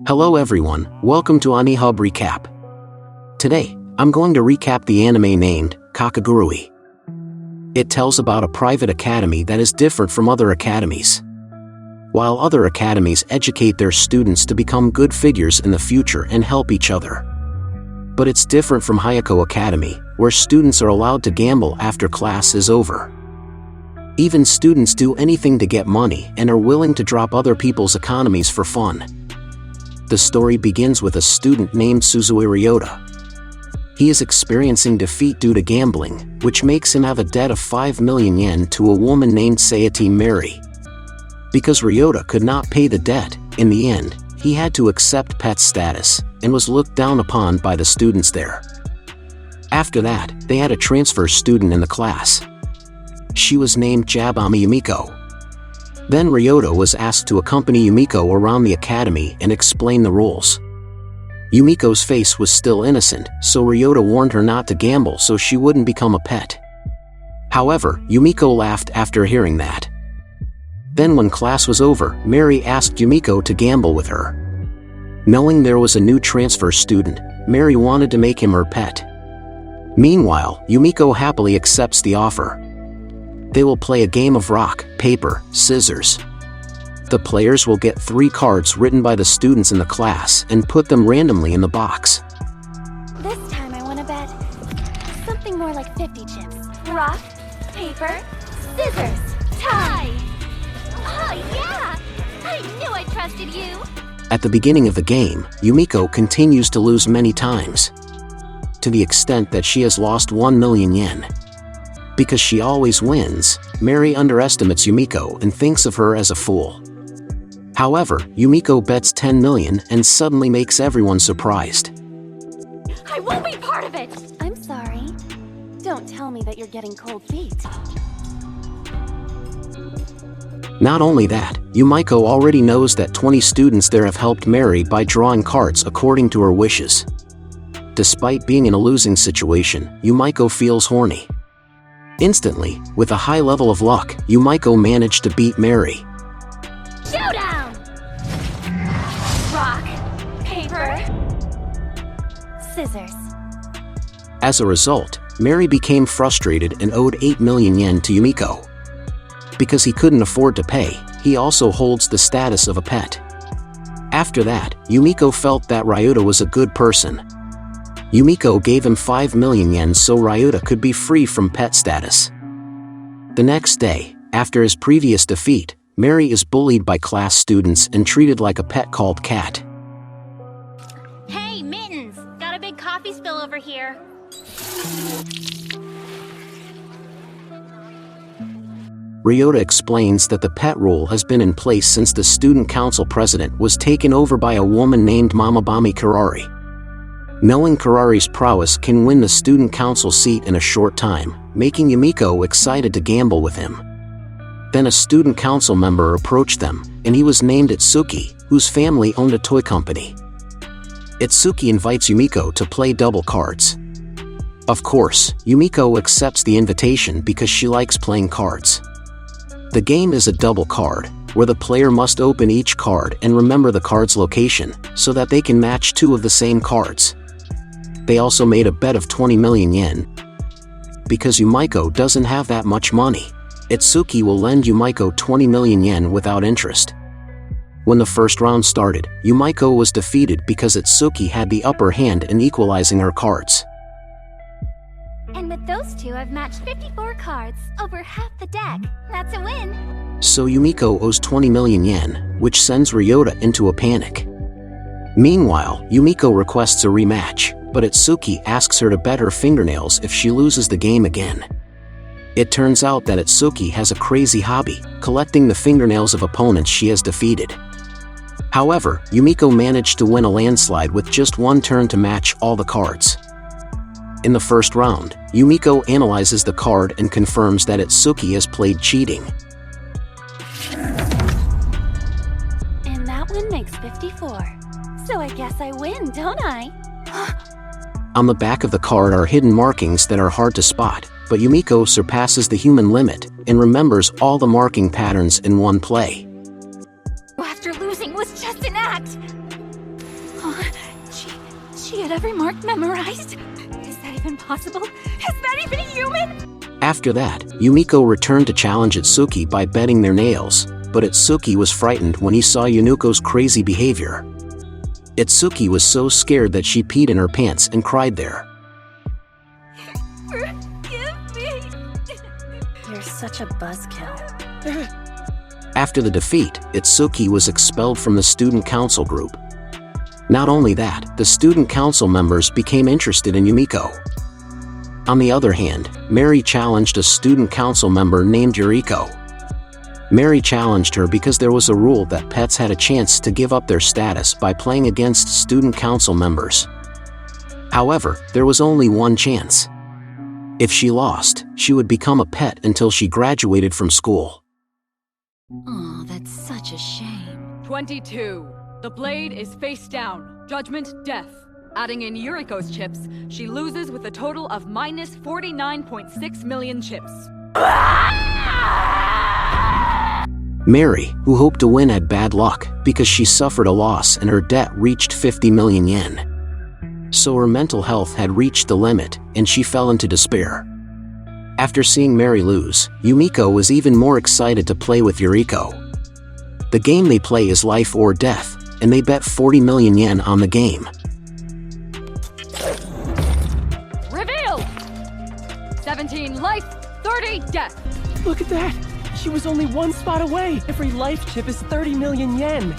Hello everyone, welcome to Animerecap. Today, I'm going to recap the anime named Kakegurui. It tells about a private academy that is different from other academies. While other academies educate their students to become good figures in the future and help each other. But it's different from Hyako Academy, where students are allowed to gamble after class is over. Even students do anything to get money and are willing to drop other people's economies for fun. The story begins with a student named Suzui Ryota. He is experiencing defeat due to gambling, which makes him have a debt of 5 million yen to a woman named Sayate Mary. Because Ryota could not pay the debt, in the end, he had to accept pet status, and was looked down upon by the students there. After that, they had a transfer student in the class. She was named Jabami Yumiko. Then Ryota was asked to accompany Yumiko around the academy and explain the rules. Yumiko's face was still innocent, so Ryota warned her not to gamble so she wouldn't become a pet. However, Yumiko laughed after hearing that. Then when class was over, Mary asked Yumiko to gamble with her. Knowing there was a new transfer student, Mary wanted to make him her pet. Meanwhile, Yumiko happily accepts the offer. They will play a game of rock, paper, scissors. The players will get 3 cards written by the students in the class and put them randomly in the box. This time I want to bet something more like 50 chips. Rock, paper, scissors, tie! Oh yeah! I knew I trusted you! At the beginning of the game, Yumiko continues to lose many times. To the extent that she has lost 1 million yen. Because she always wins, Mary underestimates Yumiko and thinks of her as a fool. However, Yumiko bets 10 million and suddenly makes everyone surprised. I won't be part of it! I'm sorry. Don't tell me that you're getting cold feet. Not only that, Yumiko already knows that 20 students there have helped Mary by drawing cards according to her wishes. Despite being in a losing situation, Yumiko feels horny. Instantly, with a high level of luck, Yumiko managed to beat Mary. Showdown! Rock, paper, scissors. As a result, Mary became frustrated and owed 8 million yen to Yumiko. Because he couldn't afford to pay, he also holds the status of a pet. After that, Yumiko felt that Ryota was a good person. Yumiko gave him 5 million yen so Ryota could be free from pet status. The next day, after his previous defeat, Mary is bullied by class students and treated like a pet called Cat. Hey, Mittens! Got a big coffee spill over here. Ryota explains that the pet rule has been in place since the student council president was taken over by a woman named Mamabami Karari. Knowing Karari's prowess can win the student council seat in a short time, making Yumiko excited to gamble with him. Then a student council member approached them, and he was named Itsuki, whose family owned a toy company. Itsuki invites Yumiko to play double cards. Of course, Yumiko accepts the invitation because she likes playing cards. The game is a double card, where the player must open each card and remember the card's location, so that they can match 2 of the same cards. They also made a bet of 20 million yen. Because Yumiko doesn't have that much money, Itsuki will lend Yumiko 20 million yen without interest. When the first round started, Yumiko was defeated because Itsuki had the upper hand in equalizing her cards. And with those 2, I've matched 54 cards, over half the deck. That's a win. So Yumiko owes 20 million yen, which sends Ryota into a panic. Meanwhile, Yumiko requests a rematch, but Itsuki asks her to bet her fingernails if she loses the game again. It turns out that Itsuki has a crazy hobby, collecting the fingernails of opponents she has defeated. However, Yumiko managed to win a landslide with just 1 turn to match all the cards. In the first round, Yumiko analyzes the card and confirms that Itsuki has played cheating. And that one makes 54. So I guess I win, don't I? On the back of the card are hidden markings that are hard to spot, but Yumiko surpasses the human limit and remembers all the marking patterns in one play. After losing was just an act. She had every mark memorized? Is that even possible? Is that even human? After that, Yumiko returned to challenge Itsuki by betting their nails, but Itsuki was frightened when he saw Yunuko's crazy behavior. Itsuki was so scared that she peed in her pants and cried there. Forgive me. You're such a buzzkill. After the defeat, Itsuki was expelled from the student council group. Not only that, the student council members became interested in Yumiko. On the other hand, Mary challenged a student council member named Yuriko. Mary challenged her because there was a rule that pets had a chance to give up their status by playing against student council members. However, there was only one chance. If she lost, she would become a pet until she graduated from school. Oh, that's such a shame. 22. The blade is face down. Judgment, death. Adding in Yuriko's chips, she loses with a total of minus 49.6 million chips. Mary, who hoped to win, had bad luck because she suffered a loss and her debt reached 50 million yen. So her mental health had reached the limit, and she fell into despair. After seeing Mary lose, Yumiko was even more excited to play with Yuriko. The game they play is life or death, and they bet 40 million yen on the game. Reveal! 17 life, 30 death. Look at that! She was only one spot away! Every life chip is 30 million yen!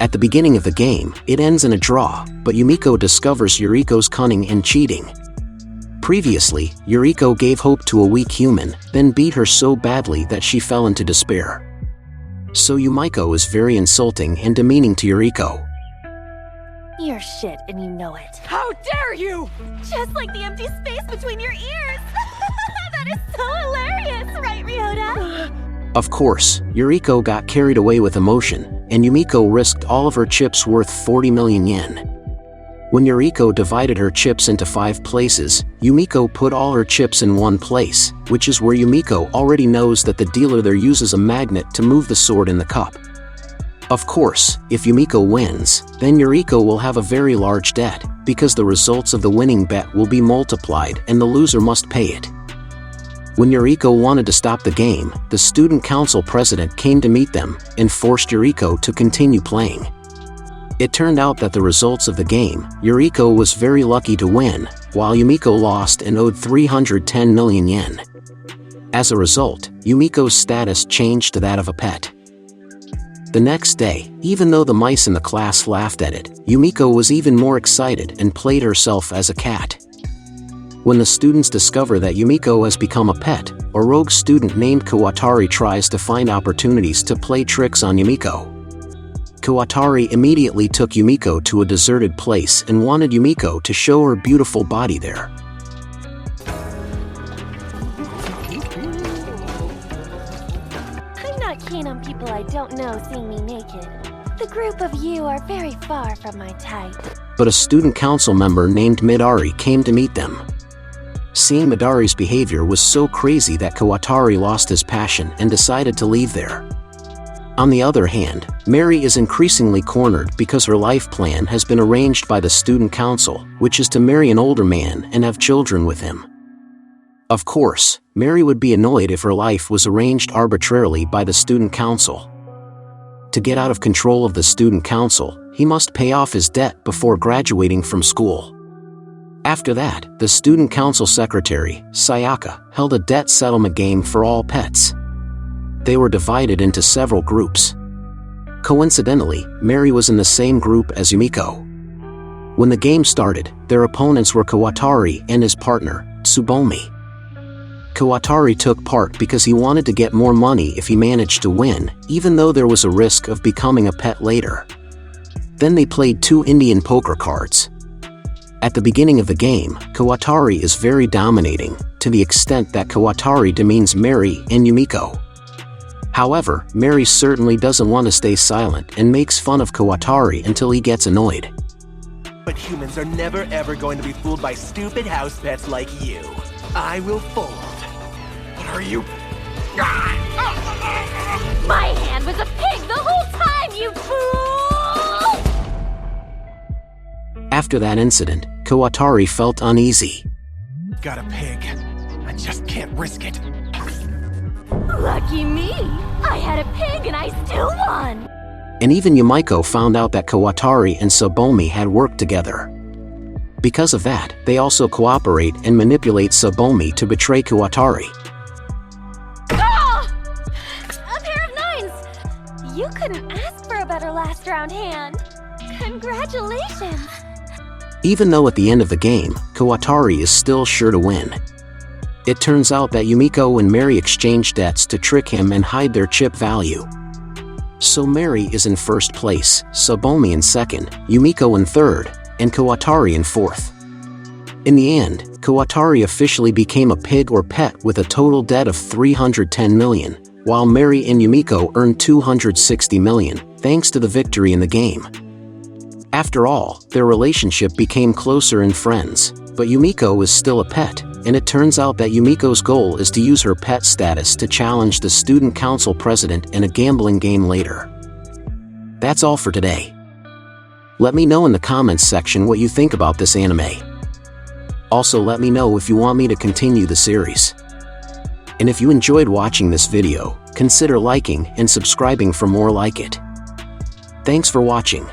At the beginning of the game, it ends in a draw, but Yumiko discovers Yuriko's cunning and cheating. Previously, Yuriko gave hope to a weak human, then beat her so badly that she fell into despair. So Yumiko is very insulting and demeaning to Yuriko. You're shit and you know it. How dare you! Just like the empty space between your ears! That is so hilarious, right, Ryota? Of course, Yuriko got carried away with emotion, and Yumiko risked all of her chips worth 40 million yen. When Yuriko divided her chips into 5 places, Yumiko put all her chips in one place, which is where Yumiko already knows that the dealer there uses a magnet to move the sword in the cup. Of course, if Yumiko wins, then Yuriko will have a very large debt, because the results of the winning bet will be multiplied and the loser must pay it. When Yuriko wanted to stop the game, the student council president came to meet them and forced Yuriko to continue playing. It turned out that the results of the game, Yuriko was very lucky to win, while Yumiko lost and owed 310 million yen. As a result, Yumiko's status changed to that of a pet. The next day, even though the mice in the class laughed at it, Yumiko was even more excited and played herself as a cat. When the students discover that Yumiko has become a pet, a rogue student named Kawatari tries to find opportunities to play tricks on Yumiko. Kawatari immediately took Yumiko to a deserted place and wanted Yumiko to show her beautiful body there. I'm not keen on people I don't know seeing me naked. The group of you are very far from my type. But a student council member named Midari came to meet them. Seeing Midari's behavior was so crazy that Kawatari lost his passion and decided to leave there. On the other hand, Mary is increasingly cornered because her life plan has been arranged by the student council, which is to marry an older man and have children with him. Of course, Mary would be annoyed if her life was arranged arbitrarily by the student council. To get out of control of the student council, he must pay off his debt before graduating from school. After that, the student council secretary, Sayaka, held a debt settlement game for all pets. They were divided into several groups. Coincidentally, Mary was in the same group as Yumiko. When the game started, their opponents were Kawatari and his partner, Tsubomi. Kawatari took part because he wanted to get more money if he managed to win, even though there was a risk of becoming a pet later. Then they played 2 Indian poker cards. At the beginning of the game, Kawatari is very dominating, to the extent that Kawatari demeans Mary and Yumiko. However, Mary certainly doesn't want to stay silent and makes fun of Kawatari until he gets annoyed. But humans are never ever going to be fooled by stupid house pets like you. I will fold. What are you? My hand was a pig the whole time, you fool! After that incident, Kawatari felt uneasy. Got a pig. I just can't risk it. Lucky me! I had a pig and I still won! And even Yumiko found out that Kawatari and Tsubomi had worked together. Because of that, they also cooperate and manipulate Tsubomi to betray Kawatari. Ah! A pair of 9s! You couldn't ask for a better last round hand. Congratulations! Even though at the end of the game, Kawatari is still sure to win. It turns out that Yumiko and Mary exchange debts to trick him and hide their chip value. So Mary is in first place, Tsubomi in second, Yumiko in third, and Kawatari in fourth. In the end, Kawatari officially became a pig or pet with a total debt of 310 million, while Mary and Yumiko earned 260 million, thanks to the victory in the game. After all, their relationship became closer and friends, but Yumiko is still a pet, and it turns out that Yumiko's goal is to use her pet status to challenge the student council president in a gambling game later. That's all for today. Let me know in the comments section what you think about this anime. Also, let me know if you want me to continue the series. And if you enjoyed watching this video, consider liking and subscribing for more like it. Thanks for watching.